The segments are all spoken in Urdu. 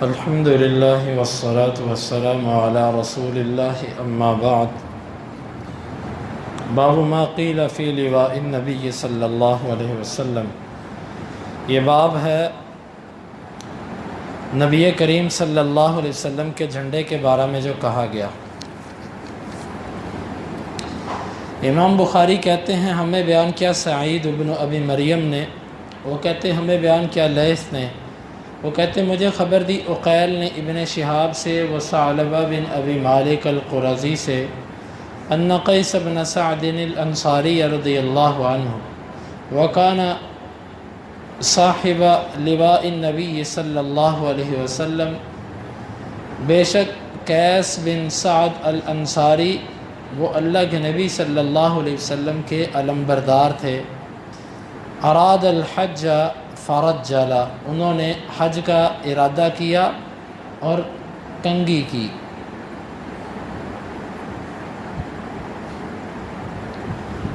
الحمد للہ والصلاة والسلام علی رسول اللہ اما بعد باب ما قیل فی لواء النبی صلی اللہ علیہ وسلم۔ یہ باب ہے نبی کریم صلی اللہ علیہ وسلم کے جھنڈے کے بارے میں جو کہا گیا۔ امام بخاری کہتے ہیں ہمیں بیان کیا سعید بن ابی مریم نے، وہ کہتے ہیں ہمیں بیان کیا لیث نے، وہ کہتے ہیں مجھے خبر دی عقیل نے ابن شہاب سے و ثعلبہ بن ابی مالک القرظی سے ان قیس بن سعد الانصاری رضی اللہ عنہ وکان صاحب لواء النبی صلی اللہ علیہ وسلم، بے شک قیس بن سعد الانصاری وہ اللہ کے نبی صلی اللہ علیہ وسلم کے علمبردار تھے۔ اراد الحج فرجل، انہوں نے حج کا ارادہ کیا اور کنگھی کی۔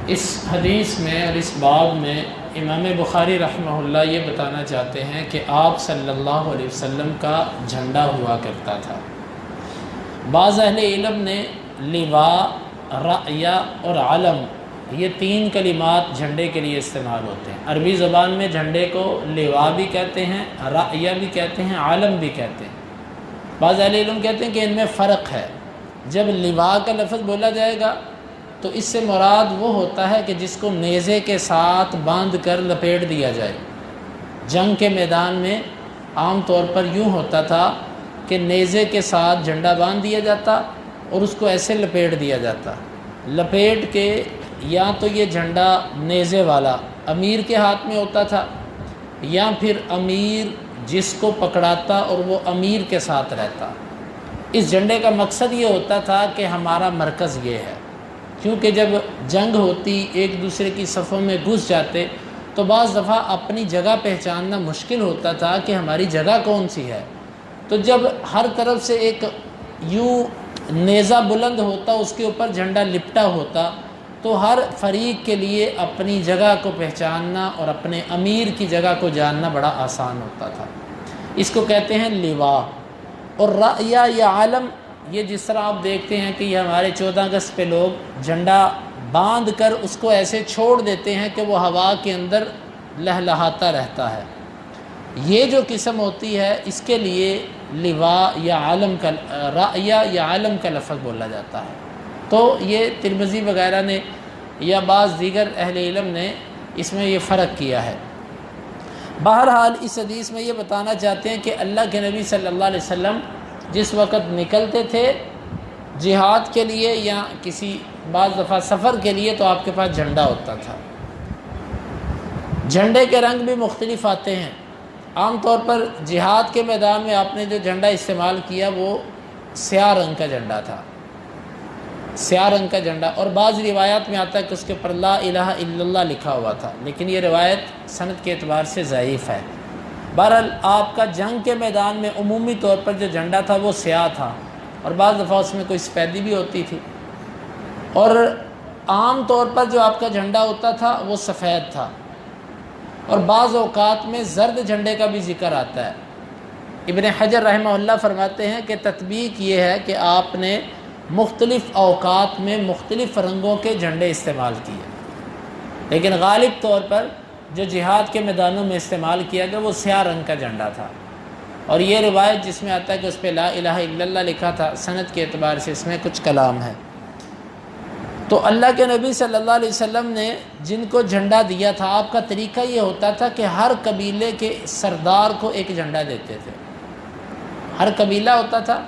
اس حدیث میں اور اس باب میں امام بخاری رحمہ اللہ یہ بتانا چاہتے ہیں کہ آپ صلی اللہ علیہ وسلم کا جھنڈا ہوا کرتا تھا۔ بعض اہل علم نے لواء، رأیہ اور علم، یہ تین کلمات جھنڈے کے لیے استعمال ہوتے ہیں۔ عربی زبان میں جھنڈے کو لواء بھی کہتے ہیں، رأیہ بھی کہتے ہیں، علم بھی کہتے ہیں۔ بعض اہل علم کہتے ہیں کہ ان میں فرق ہے۔ جب لواء کا لفظ بولا جائے گا تو اس سے مراد وہ ہوتا ہے کہ جس کو نیزے کے ساتھ باندھ کر لپیٹ دیا جائے۔ جنگ کے میدان میں عام طور پر یوں ہوتا تھا کہ نیزے کے ساتھ جھنڈا باندھ دیا جاتا اور اس کو ایسے لپیٹ دیا جاتا، لپیٹ کے یا تو یہ جھنڈا نیزے والا امیر کے ہاتھ میں ہوتا تھا، یا پھر امیر جس کو پکڑاتا اور وہ امیر کے ساتھ رہتا۔ اس جھنڈے کا مقصد یہ ہوتا تھا کہ ہمارا مرکز یہ ہے، کیونکہ جب جنگ ہوتی ایک دوسرے کی صفوں میں گھس جاتے تو بعض دفعہ اپنی جگہ پہچاننا مشکل ہوتا تھا کہ ہماری جگہ کون سی ہے۔ تو جب ہر طرف سے ایک یوں نیزہ بلند ہوتا، اس کے اوپر جھنڈا لپٹا ہوتا، تو ہر فریق کے لیے اپنی جگہ کو پہچاننا اور اپنے امیر کی جگہ کو جاننا بڑا آسان ہوتا تھا۔ اس کو کہتے ہیں لواء۔ اور رأیہ یا علم، یہ جس طرح آپ دیکھتے ہیں کہ یہ ہمارے 14 اگست پہ لوگ جھنڈا باندھ کر اس کو ایسے چھوڑ دیتے ہیں کہ وہ ہوا کے اندر لہلہاتا رہتا ہے، یہ جو قسم ہوتی ہے اس کے لیے لواء یا علم کا، رأیہ یا علم کا لفظ بولا جاتا ہے۔ تو یہ ترمذی وغیرہ نے یا بعض دیگر اہل علم نے اس میں یہ فرق کیا ہے۔ بہرحال اس حدیث میں یہ بتانا چاہتے ہیں کہ اللہ کے نبی صلی اللہ علیہ وسلم جس وقت نکلتے تھے جہاد کے لیے یا کسی بعض دفعہ سفر کے لیے تو آپ کے پاس جھنڈا ہوتا تھا۔ جھنڈے کے رنگ بھی مختلف آتے ہیں۔ عام طور پر جہاد کے میدان میں آپ نے جو جھنڈا استعمال کیا وہ سیاہ رنگ کا جھنڈا تھا، سیاہ رنگ کا جھنڈا، اور بعض روایات میں آتا ہے کہ اس کے اوپر لا الہ الا اللہ لکھا ہوا تھا، لیکن یہ روایت سند کے اعتبار سے ضعیف ہے۔ بہرحال آپ کا جنگ کے میدان میں عمومی طور پر جو جھنڈا تھا وہ سیاہ تھا، اور بعض دفعہ اس میں کوئی سفیدی بھی ہوتی تھی، اور عام طور پر جو آپ کا جھنڈا ہوتا تھا وہ سفید تھا، اور بعض اوقات میں زرد جھنڈے کا بھی ذکر آتا ہے۔ ابن حجر رحمہ اللہ فرماتے ہیں کہ تطبیق یہ ہے کہ آپ نے مختلف اوقات میں مختلف رنگوں کے جھنڈے استعمال کیے، لیکن غالب طور پر جو جہاد کے میدانوں میں استعمال کیا گیا وہ سیاہ رنگ کا جھنڈا تھا۔ اور یہ روایت جس میں آتا ہے کہ اس پہ لا الہ الا اللہ لکھا تھا، سند کے اعتبار سے اس میں کچھ کلام ہے۔ تو اللہ کے نبی صلی اللہ علیہ وسلم نے جن کو جھنڈا دیا تھا، آپ کا طریقہ یہ ہوتا تھا کہ ہر قبیلے کے سردار کو ایک جھنڈا دیتے تھے۔ ہر قبیلہ ہوتا تھا،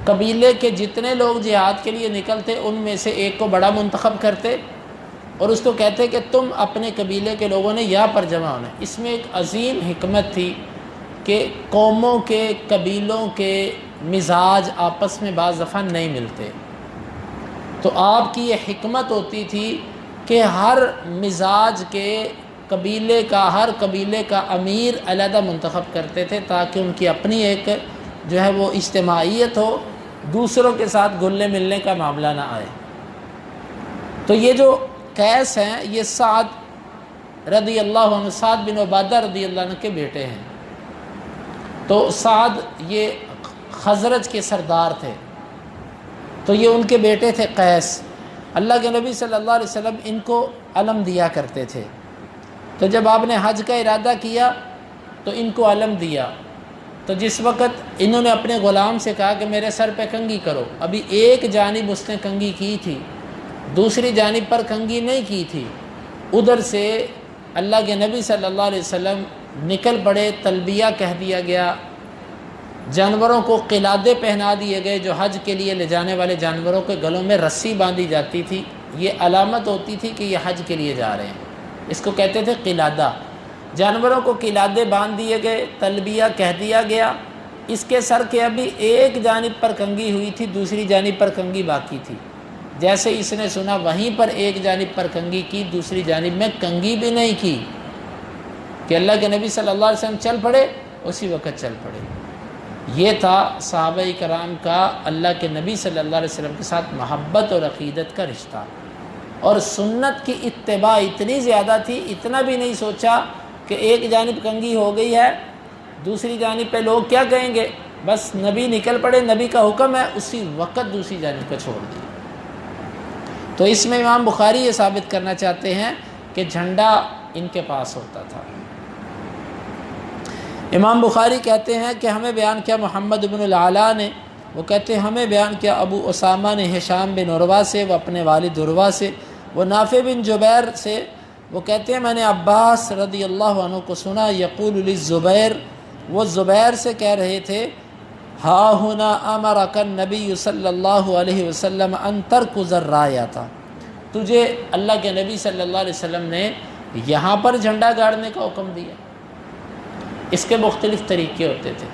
قبیلے کے جتنے لوگ جہاد کے لیے نکلتے ان میں سے ایک کو بڑا منتخب کرتے اور اس کو کہتے کہ تم اپنے قبیلے کے لوگوں نے یہاں پر جمع ہونا ہے۔ اس میں ایک عظیم حکمت تھی کہ قوموں کے، قبیلوں کے مزاج آپس میں بعض دفعہ نہیں ملتے، تو آپ کی یہ حکمت ہوتی تھی کہ ہر مزاج کے قبیلے کا، ہر قبیلے کا امیر علیحدہ منتخب کرتے تھے تاکہ ان کی اپنی ایک جو ہے وہ اجتماعیت ہو، دوسروں کے ساتھ گھلنے ملنے کا معاملہ نہ آئے۔ تو یہ جو قیس ہیں یہ سعد رضی اللہ عنہ، سعد بن عبادہ رضی اللہ عنہ کے بیٹے ہیں۔ تو سعد یہ خزرج کے سردار تھے، تو یہ ان کے بیٹے تھے قیس۔ اللہ کے نبی صلی اللہ علیہ وسلم ان کو علم دیا کرتے تھے، تو جب آپ نے حج کا ارادہ کیا تو ان کو علم دیا۔ تو جس وقت انہوں نے اپنے غلام سے کہا کہ میرے سر پہ کنگھی کرو، ابھی ایک جانب اس نے کنگھی کی تھی، دوسری جانب پر کنگھی نہیں کی تھی، ادھر سے اللہ کے نبی صلی اللہ علیہ وسلم نکل پڑے، تلبیہ کہہ دیا گیا، جانوروں کو قلادے پہنا دیے گئے، جو حج کے لیے لے جانے والے جانوروں کے گلوں میں رسی باندھی جاتی تھی، یہ علامت ہوتی تھی کہ یہ حج کے لیے جا رہے ہیں، اس کو کہتے تھے قلادہ۔ جانوروں کو قلادے باندھ دیے گئے، تلبیہ کہہ دیا گیا، اس کے سر کے ابھی ایک جانب پر کنگھی ہوئی تھی، دوسری جانب پر کنگھی باقی تھی۔ جیسے اس نے سنا وہیں پر ایک جانب پر کنگھی کی، دوسری جانب میں کنگھی بھی نہیں کی، کہ اللہ کے نبی صلی اللہ علیہ وسلم چل پڑے، اسی وقت چل پڑے۔ یہ تھا صحابہ کرام کا اللہ کے نبی صلی اللہ علیہ وسلم کے ساتھ محبت اور عقیدت کا رشتہ، اور سنت کی اتباع اتنی زیادہ تھی، اتنا بھی نہیں سوچا کہ ایک جانب کنگھی ہو گئی ہے، دوسری جانب پہ لوگ کیا کہیں گے، بس نبی نکل پڑے، نبی کا حکم ہے، اسی وقت دوسری جانب کو چھوڑ دیا۔ تو اس میں امام بخاری یہ ثابت کرنا چاہتے ہیں کہ جھنڈا ان کے پاس ہوتا تھا۔ امام بخاری کہتے ہیں کہ ہمیں بیان کیا محمد بن العلاء نے، وہ کہتے ہیں ہمیں بیان کیا ابو اسامہ نے ہشام بن عروہ سے، وہ اپنے والد عروہ سے، وہ نافع بن جبیر سے، وہ کہتے ہیں میں نے عباس رضی اللہ عنہ کو سنا یقول للزبیر، وہ زبیر سے کہہ رہے تھے ہا ہنا امرک النبی صلی اللہ علیہ وسلم ان ترکز الرایۃ، تجھے اللہ کے نبی صلی اللہ علیہ وسلم نے یہاں پر جھنڈا گاڑنے کا حکم دیا۔ اس کے مختلف طریقے ہوتے تھے،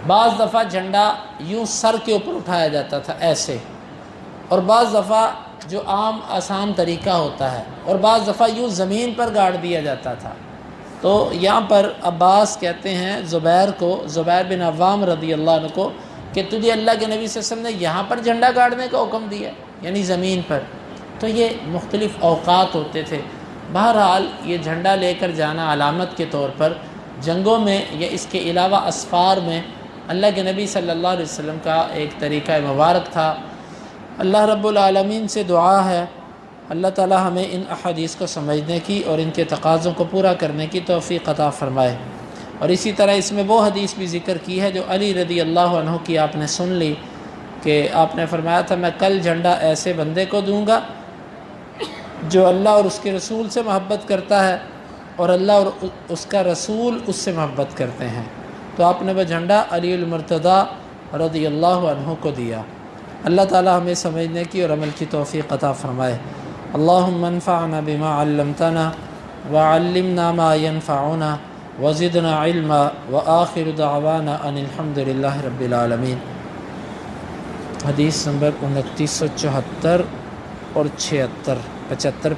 بعض دفعہ جھنڈا یوں سر کے اوپر اٹھایا جاتا تھا ایسے، اور بعض دفعہ جو عام آسان طریقہ ہوتا ہے، اور بعض دفعہ یوں زمین پر گاڑ دیا جاتا تھا۔ تو یہاں پر عباس کہتے ہیں زبیر کو، زبیر بن عوام رضی اللہ عنہ کو، کہ تجھے اللہ کے نبی صلی اللہ علیہ وسلم نے یہاں پر جھنڈا گاڑنے کا حکم دیا، یعنی زمین پر۔ تو یہ مختلف اوقات ہوتے تھے۔ بہرحال یہ جھنڈا لے کر جانا علامت کے طور پر جنگوں میں یا اس کے علاوہ اسفار میں اللہ کے نبی صلی اللہ علیہ وسلم کا ایک طریقہ مبارک تھا۔ اللہ رب العالمین سے دعا ہے اللہ تعالی ہمیں ان احادیث کو سمجھنے کی اور ان کے تقاضوں کو پورا کرنے کی توفیق عطا فرمائے۔ اور اسی طرح اس میں وہ حدیث بھی ذکر کی ہے جو علی رضی اللہ عنہ کی آپ نے سن لی، کہ آپ نے فرمایا تھا میں کل جھنڈا ایسے بندے کو دوں گا جو اللہ اور اس کے رسول سے محبت کرتا ہے اور اللہ اور اس کا رسول اس سے محبت کرتے ہیں۔ تو آپ نے وہ جھنڈا علی المرتضیٰ رضی اللہ عنہ کو دیا۔ اللہ تعالی ہمیں سمجھنے کی اور عمل کی توفیق عطا فرمائے۔ اللہم انفعنا بما علمتنا وعلمنا ما ينفعنا وزدنا علما وآخر دعوانا ان الحمد للہ رب العالمین۔ حدیث نمبر 2974 اور 76 75 پہلے